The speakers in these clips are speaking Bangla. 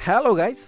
Hello guys,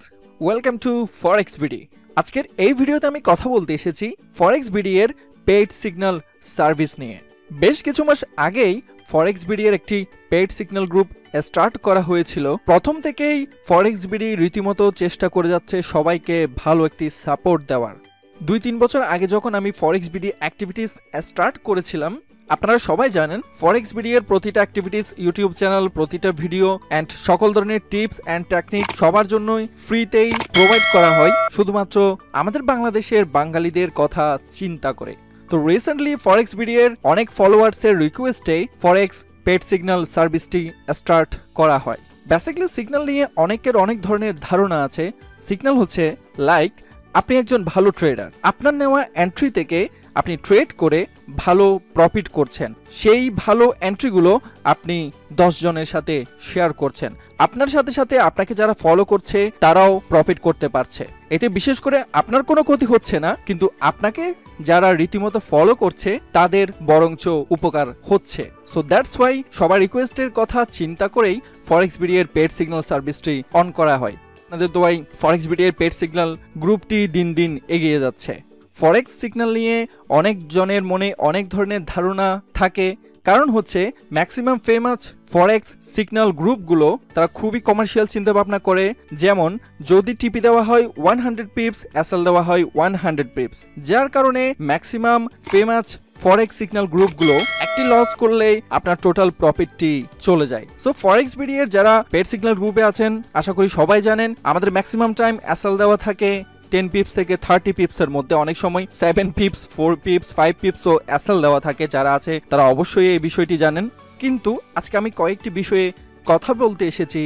welcome to forex BD. আজকের এই ভিডিওতে আমি কথা বলতে এসেছি ফরেক্স বিডি এর পেইড সিগন্যাল সার্ভিস নিয়ে। বেশ কিছু মাস আগেই ফরেক্স বিডি এর একটি পেইড সিগন্যাল গ্রুপ স্টার্ট করা হয়েছিল। প্রথম থেকেই ফরেক্স বিডি রীতিমতো চেষ্টা করে যাচ্ছে সবাইকে ভালো একটি সাপোর্ট দেওয়ার। 2-3 বছর আগে যখন আমি ফরেক্স বিডি অ্যাক্টিভিটিস স্টার্ট করেছিলাম, আপনারা সবাই জানেন ফরেক্স বিডি এর প্রতিটা অ্যাক্টিভিটিস, ইউটিউব চ্যানেল, প্রতিটা ভিডিও অ্যান্ড সকল ধরনের টিপস অ্যান্ড টেকনিক সবার জন্যই ফ্রিতেই প্রোভাইড করা হয়, শুধুমাত্র আমাদের বাংলাদেশের বাঙালিদের কথা চিন্তা করে। তো রিসেন্টলি ফরেক্স বিডি এর অনেক ফলোয়ার্সের রিকোয়েস্টে ফরেক্স পেড সিগন্যাল সার্ভিসটি স্টার্ট করা হয়। বেসিক্যালি সিগন্যাল নিয়ে অনেকের অনেক ধরনের ধারণা আছে। সিগন্যাল হচ্ছে লাইক আপনি একজন ভালো ট্রেডার, আপনার নেওয়া এন্ট্রি থেকে আপনি ট্রেড করে ভালো প্রফিট করছেন, সেই ভালো এন্ট্রিগুলো আপনি 10 জনের সাথে শেয়ার করছেন, আপনার সাথে সাথে আপনাকে যারা ফলো করছে তারাও প্রফিট করতে পারছে। এতে বিশেষ করে আপনার কোনো ক্ষতি হচ্ছে না, কিন্তু আপনাকে যারা রীতিমতো ফলো করছে তাদের বরঞ্চ উপকার হচ্ছে। সো দ্যাটস ওয়াই সবার রিকোয়েস্টের কথা চিন্তা করেই ফরেক্স বিডি এর পেড সিগন্যাল সার্ভিসটি অন করা হয়। আপনাদের দোয়াই ফরেক্স বিডি এর পেড সিগন্যাল গ্রুপটি দিন দিন এগিয়ে যাচ্ছে। ফরেক্স সিগন্যাল নিয়ে অনেক জনের মনে অনেক ধরনের ধারণা থাকে, কারণ হচ্ছে ম্যাক্সিমাম ফেমাস ফরেক্স সিগন্যাল গ্রুপগুলো তারা খুবই কমার্শিয়াল চিন্তা ভাবনা করে। যেমন যদি টিপি দেওয়া হয় 100 পিপস, এসএল দেওয়া হয় 100 পিপস, যার কারণে ম্যাক্সিমাম ফেমাস ফরেক্স সিগন্যাল গ্রুপগুলো একটি লস করলেই আপনার টোটাল প্রফিটটি চলে যায়। সো ফরেক্স বিডি এর যারা পেড সিগন্যাল গ্রুপে আছেন আশা করি সবাই জানেন আমাদের ম্যাক্সিমাম টাইম এসএল দেওয়া থাকে 10 পিপস থেকে 30 পিপসের মধ্যে, অনেক সময় 7 পিপস, 4 পিপস, 5 পিপসও এসএল দেওয়া থাকে। যারা আছে তারা অবশ্যই এই বিষয়টি জানেন। কিন্তু আজকে আমি কয়েকটি বিষয়ে কথা বলতে এসেছি।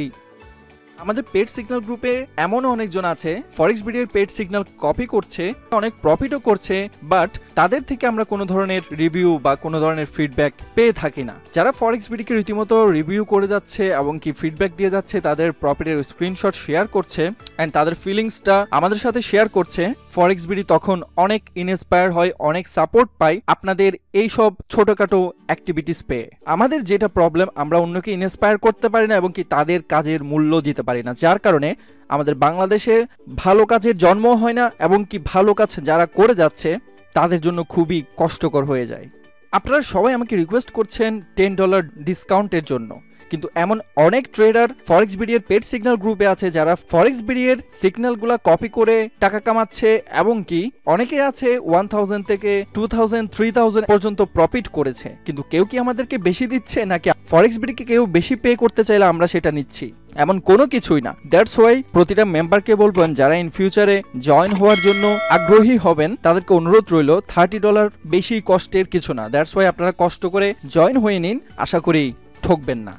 আমাদের পেড সিগন্যাল গ্রুপে এমনও অনেকজন আছে ফরেক্স বিডি এর পেড সিগন্যাল কপি করছে, অনেক প্রফিটও করছে, বাট তাদের থেকে আমরা কোনো ধরনের রিভিউ বা কোনো ধরনের ফিডব্যাক পেয়ে থাকি না। যারা ফরেক্স বিডি কে রীতিমতো রিভিউ করে যাচ্ছে এবং কি ফিডব্যাক দিয়ে যাচ্ছে, তাদের প্রফিটের স্ক্রিনশট শেয়ার করছে অ্যান্ড তাদের ফিলিংসটা আমাদের সাথে শেয়ার করছে, ফরেক্স বিডি তখন অনেক ইন্সপায়ার হয়, অনেক সাপোর্ট পাই আপনাদের এই সব ছোটখাটো অ্যাক্টিভিটিস পেয়ে। আমাদের যেটা প্রবলেম, আমরা অন্যকে ইন্সপায়ার করতে পারি না এবং কি তাদের কাজের মূল্য দিতে পারি না, যার কারণে আমাদের বাংলাদেশে ভালো কাজের জন্ম হয় না এবং কি ভালো কাজ যারা করে যাচ্ছে তাদের জন্য খুবই কষ্টকর হয়ে যায়। আপনারা সবাই আমাকে রিকোয়েস্ট করছেন $10 ডিসকাউন্টের জন্য, কিন্তু এমন অনেক ট্রেডার ফরেক্স বিডি এর পেড সিগন্যাল গ্রুপে আছে যারা ফরেক্স বিডি এর সিগন্যালগুলো কপি করে টাকা কামাচ্ছে এবং কি অনেকে আছে 1000 থেকে 2000, 3000 পর্যন্ত প্রফিট করেছে। কিন্তু কেউ কি আমাদেরকে বেশি দিচ্ছে, নাকি ফরেক্স বিডি কে কেউ বেশি পে করতে চাইলে আমরা সেটা নিচ্ছি? এমন কোনো কিছুই না। দ্যাটস ওয়াই প্রতিটা মেম্বারকে বলবেন যারা ইন ফিউচারে জয়েন হওয়ার জন্য আগ্রহী হবেন তাদেরকে অনুরোধ রইল $30 বেশি কষ্টের কিছু না। দ্যাটস ওয়াই আপনারা কষ্ট করে জয়েন হয়ে নিন, আশা করি ঠকবেন না।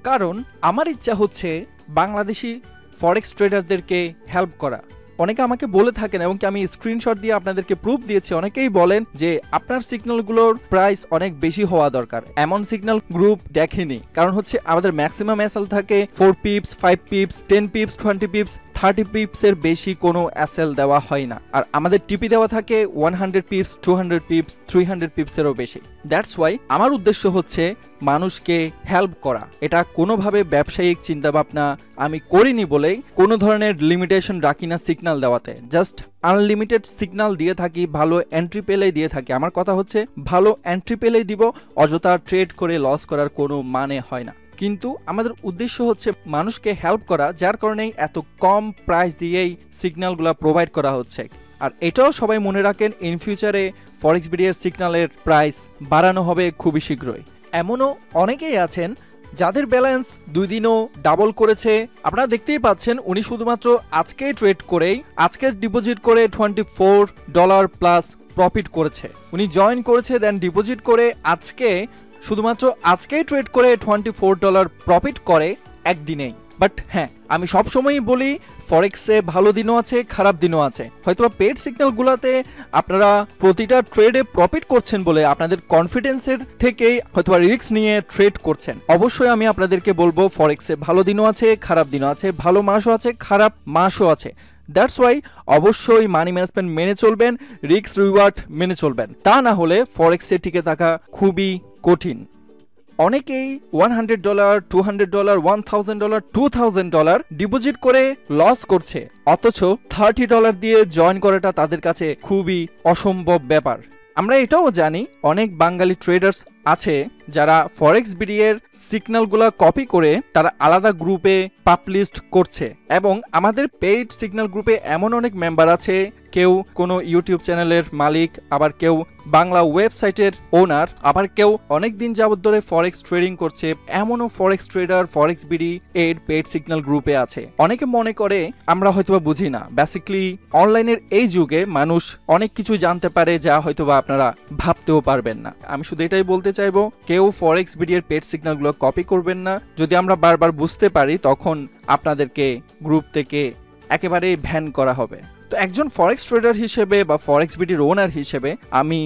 কারণ আমার ইচ্ছা হচ্ছে বাংলাদেশি ফরেক্স ট্রেডারদেরকে হেল্প করা। অনেকে আমাকে বলে থাকেন এবং আমি স্ক্রিনশট দিয়ে আপনাদেরকে প্রুফ দিয়েছি, অনেকেই বলেন যে আপনার সিগন্যালগুলোর প্রাইস অনেক বেশি হওয়া দরকার। এমন সিগন্যাল গ্রুপ দেখেনি, কারণ হচ্ছে আমাদের ম্যাক্সিমাম এসএল থাকে 4 পিপস, 5 পিপস, 10 পিপস, 20 পিপস, 30 পিপসের বেশি কোনো এসএল দেওয়া হয় না। আর আমাদের টিপি দেওয়া থাকে 100 পিপস, 200 পিপস, 300 পিপসেরও বেশি। দ্যাটস ওয়াই আমার উদ্দেশ্য হচ্ছে মানুষকে হেল্প করা। এটা কোনোভাবে ব্যবসায়িক চিন্তাভাবনা আমি করিনি বলেই কোনো ধরনের লিমিটেশন রাখি না সিগন্যাল দেওয়াতে। জাস্ট আনলিমিটেড সিগন্যাল দিয়ে থাকি, ভালো এন্ট্রি পেলেই দিয়ে থাকি। আমার কথা হচ্ছে ভালো এন্ট্রি পেলেই দিব, অযথা ট্রেড করে লস করার কোনো মানে হয় না। কিন্তু আমাদের উদ্দেশ্য হচ্ছে মানুষকে হেল্প করা, যার কারণেই এত কম প্রাইস দিয়েই সিগন্যালগুলো প্রোভাইড করা হচ্ছে। আর এটাও সবাই মনে রাখেন, ইন ফিউচারে ফরেক্স বিডি এর সিগন্যালের প্রাইস বাড়ানো হবে খুবই শীঘ্রই। এমনও অনেকেই আছেন যাদের ব্যালেন্স 2 দিনও ডাবল করেছে। আপনারা দেখতেই পাচ্ছেন উনি শুধুমাত্র আজকেই ট্রেড করেই আজকে ডিপোজিট করে $24 প্লাস প্রফিট করেছে। উনি জয়েন করেছে, দেন ডিপোজিট করে আজকে শুধুমাত্র আজকেই ট্রেড করে $24 প্রফিট করে একদিনেই। বাট হ্যাঁ, আমি সবসময়ই বলি ফরেক্সে ভালো দিনও আছে, খারাপ দিনও আছে। হয়তো পেড সিগন্যালগুলোতে আপনারা প্রতিটা ট্রেডে প্রফিট করছেন বলে আপনাদের কনফিডেন্সের থেকেই হয়তো রিস্ক নিয়ে ট্রেড করছেন। অবশ্যই আমি আপনাদেরকে বলবো ফরেক্সে ভালো দিনও আছে, খারাপ দিনও আছে, ভালো মাসও আছে, খারাপ মাসও আছে। দ্যাটস ওয়াই অবশ্যই মানি ম্যানেজমেন্ট মেনে চলবেন, রিস্ক রিওয়ার্ড মেনে চলবেন, তা না হলে ফরেক্সে টিকে থাকা খুবই কঠিন। অনেকেই $100, $200, $1000, $2000 ডিপোজিট করে লস করছে, অথচ $30 দিয়ে জয়েন করাটা তাদের কাছে খুবই অসম্ভব ব্যাপার। আমরা এটাও জানি অনেক বাঙালি ট্রেডার্স আছে যারা ফরেক্স বিডি এর সিগন্যালগুলো কপি করে তারা আলাদা গ্রুপে পাবলিশ করছে, এবং আমাদের পেইড সিগন্যাল গ্রুপে এমন অনেক মেম্বার আছে, কেউ কোনো ইউটিউব চ্যানেলের মালিক, আবার কেউ বাংলা ওয়েবসাইটের ওনার, আবার কেউ অনেক দিন যাবত ধরে ফরেক্স ট্রেডিং করছে, এমনও ফরেক্স ট্রেডার ফরেক্স বিডি এর পেইড সিগন্যাল গ্রুপে আছে। অনেকে মনে করে আমরা হয়তোবা বুঝি না। বেসিক্যালি অনলাইনের এই যুগে মানুষ অনেক কিছু জানতে পারে যা হয়তোবা আপনারা ভাবতেও পারবেন না। আমি শুধু এটাই বলতে চাইবো, কেউ ফরেক্স বিডি এর পেইড সিগন্যালগুলো কপি করবেন না। যদি আমরা বারবার বুঝতে পারি তখন আপনাদেরকে গ্রুপ থেকে একেবারেই ব্যান করা হবে। তো একজন ফরেক্স ট্রেডার হিসেবে বা ফরেক্স বিডির ওনার হিসেবে আমি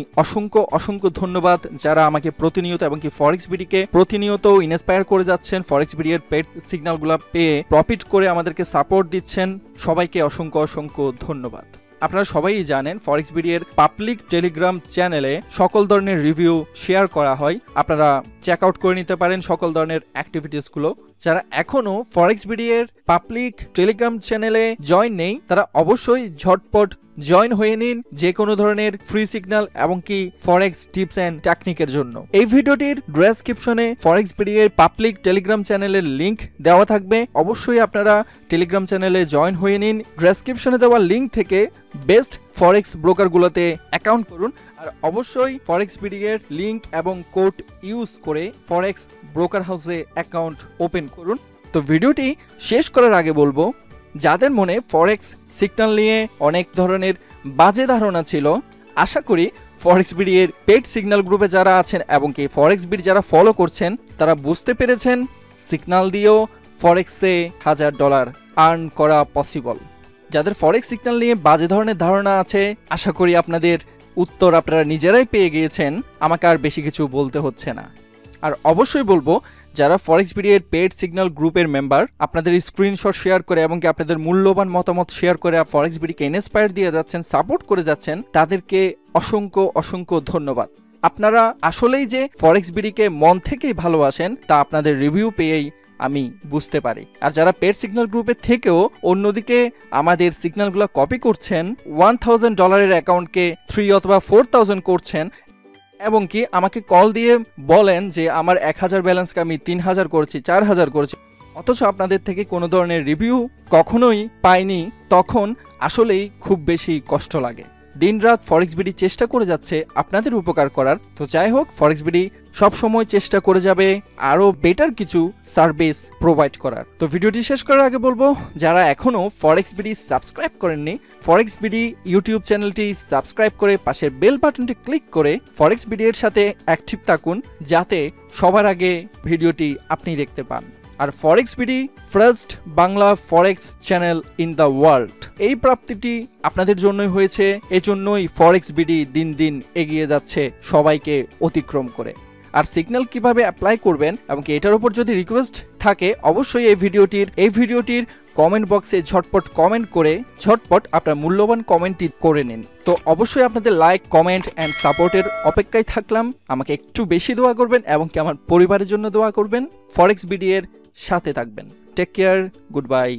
অসংখ্য ধন্যবাদ যারা আমাকে প্রতিনিয়ত এবং কি ফরেক্স বিডিকে প্রতিনিয়ত ইন্সপায়ার করে যাচ্ছেন, ফরেক্স বিডি এর পেড সিগন্যালগুলো পেয়ে প্রফিট করে আমাদেরকে সাপোর্ট দিচ্ছেন। সবাইকে অসংখ্য ধন্যবাদ। আপনারা সবাই জানেন ফরেক্স বিডি এর পাবলিক টেলিগ্রাম চ্যানেলে সকল ধরনের রিভিউ শেয়ার করা হয়। আপনারা চেক আউট করে নিতে পারেন সকল ধরনের অ্যাক্টিভিটিসগুলো। যারা এখনো ফরেক্স বিডি এর পাবলিক টেলিগ্রাম চ্যানেলে জয়েন নেই তারা অবশ্যই ঝটপট জয়েন হয়ে নিন, যে কোনো ধরনের ফ্রি সিগন্যাল এবং কি ফরেক্স টিপস এন্ড টেকনিকের জন্য। এই ভিডিওটির ডেসক্রিপশনে ফরেক্স বিডি এর পাবলিক টেলিগ্রাম চ্যানেলের লিংক দেওয়া থাকবে, অবশ্যই আপনারা টেলিগ্রাম চ্যানেলে জয়েন হয়ে নিন। ডেসক্রিপশনে দেওয়া লিংক থেকে বেস্ট ফরেক্স ব্রোকারগুলোতে অ্যাকাউন্ট করুন, আর অবশ্যই ফরেক্স বিডি এর লিংক এবং কোড ইউজ করে ফরেক্স ব্রোকার হাউসে অ্যাকাউন্ট ওপেন করুন। তো ভিডিওটি শেষ করার আগে বলবো, যাদের মনে ফরেক্স সিগন্যাল নিয়ে অনেক ধরনের বাজে ধারণা ছিল, আশা করি ফরেক্স বিডি এর পেড সিগন্যাল গ্রুপে যারা আছেন এবং কি ফরেক্স বিডি যারা ফলো করছেন তারা বুঝতে পেরেছেন সিগন্যাল দিয়েও ফরেক্সে $1000 আর্ন করা পসিবল। যাদের ফরেক্স সিগন্যাল নিয়ে বাজে ধরনের ধারণা আছে, আশা করি আপনাদের উত্তর আপনারা নিজেরাই পেয়ে গিয়েছেন, আমাকে আর বেশি কিছু বলতে হচ্ছে না। আর অবশ্যই বলবো, যারা ফরেক্স বিডি এর পেড সিগন্যাল গ্রুপের মেম্বার, আপনাদের স্ক্রিনশট শেয়ার করে এবং কি আপনাদের মূল্যবান মতামত শেয়ার করে ফরেক্স বিডিকে ইন্সপায়ার দিয়ে যাচ্ছেন, সাপোর্ট করে যাচ্ছেন, তাদেরকে অসংখ্য ধন্যবাদ। আপনারা আসলেই যে ফরেক্স বিডিকে মন থেকেই ভালোবাসেন তা আপনাদের রিভিউ পেয়েই আমি বুঝতে পারি। আর যারা পেড সিগন্যাল গ্রুপে থেকেও অন্যদিকে আমাদের সিগন্যালগুলো কপি করছেন, $1000 অ্যাকাউন্টকে 3 অথবা 4000 করছেন, এবং কি আমাকে কল দিয়ে বলেন যে আমার 1000 ব্যালেন্সকে আমি 3000 করছি, 4000 করছি, অথচ আপনাদের থেকে কোনো ধরনের রিভিউ কখনোই পাইনি, তখন আসলেই খুব বেশি কষ্ট লাগে। দিনরাত ফরেক্স বিডি চেষ্টা করে যাচ্ছে আপনাদের উপকার করার। তো যাই হোক, ফরেক্স বিডি সবসময় চেষ্টা করে যাবে আরও বেটার কিছু সার্ভিস প্রোভাইড করার। তো ভিডিওটি শেষ করার আগে বলবো, যারা এখনও ফরেক্স বিডি সাবস্ক্রাইব করেননি, ফরেক্স বিডি ইউটিউব চ্যানেলটি সাবস্ক্রাইব করে পাশের বেল বাটনটি ক্লিক করে ফরেক্স বিডি এর সাথে অ্যাক্টিভ থাকুন, যাতে সবার আগে ভিডিওটি আপনি দেখতে পান। আর forex BD first Bangla forex channel in the world, এই প্রাপ্তিটি আপনাদের জন্যই হয়েছে। এজন্যই ফরেক্স বিডি দিন দিন এগিয়ে যাচ্ছে সবাইকে অতিক্রম করে। আর সিগন্যাল কিভাবে অ্যাপ্লাই করবেন এবং এটার উপর যদি রিকোয়েস্ট থাকে, অবশ্যই এই ভিডিওটির কমেন্ট বক্সে ঝটপট কমেন্ট করে ঝটপট আপনার মূল্যবান কমেন্টটি করে নিন। তো অবশ্যই আপনাদের লাইক, কমেন্ট অ্যান্ড সাপোর্টের অপেক্ষায় থাকলাম। আমাকে একটু বেশি দোয়া করবেন এবং কি আমার পরিবারের জন্য দোয়া করবেন। ফরেক্স বিডি এর সাথে থাকবেন। Take care, good bye,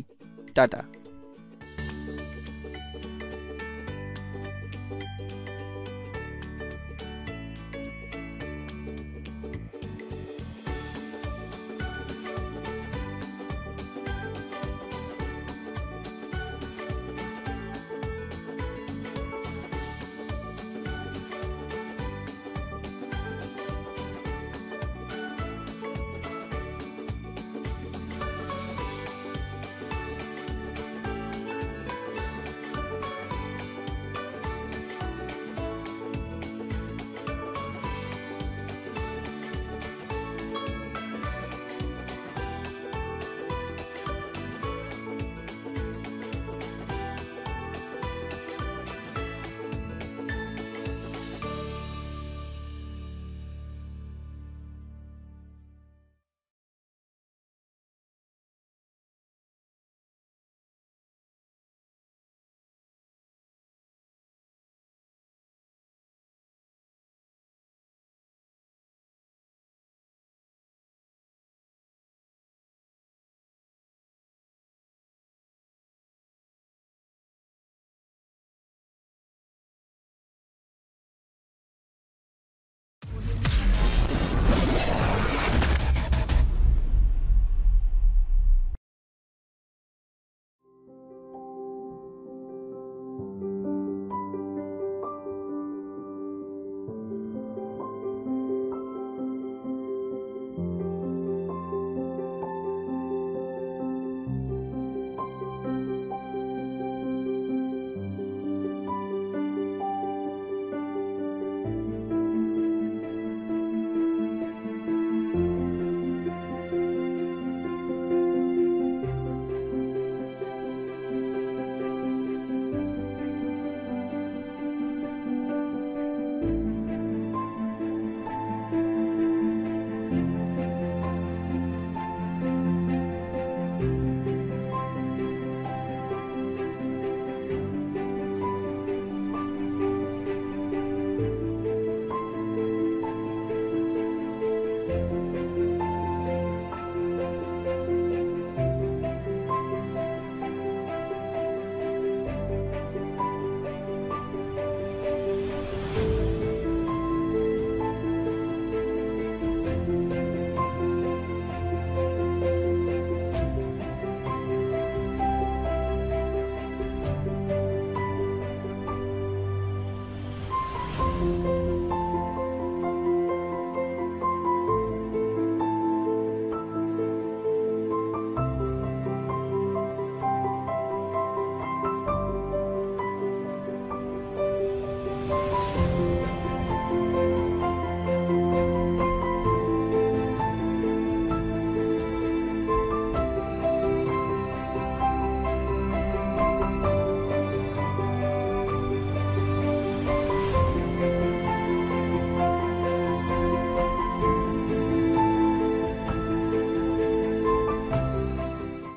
tata.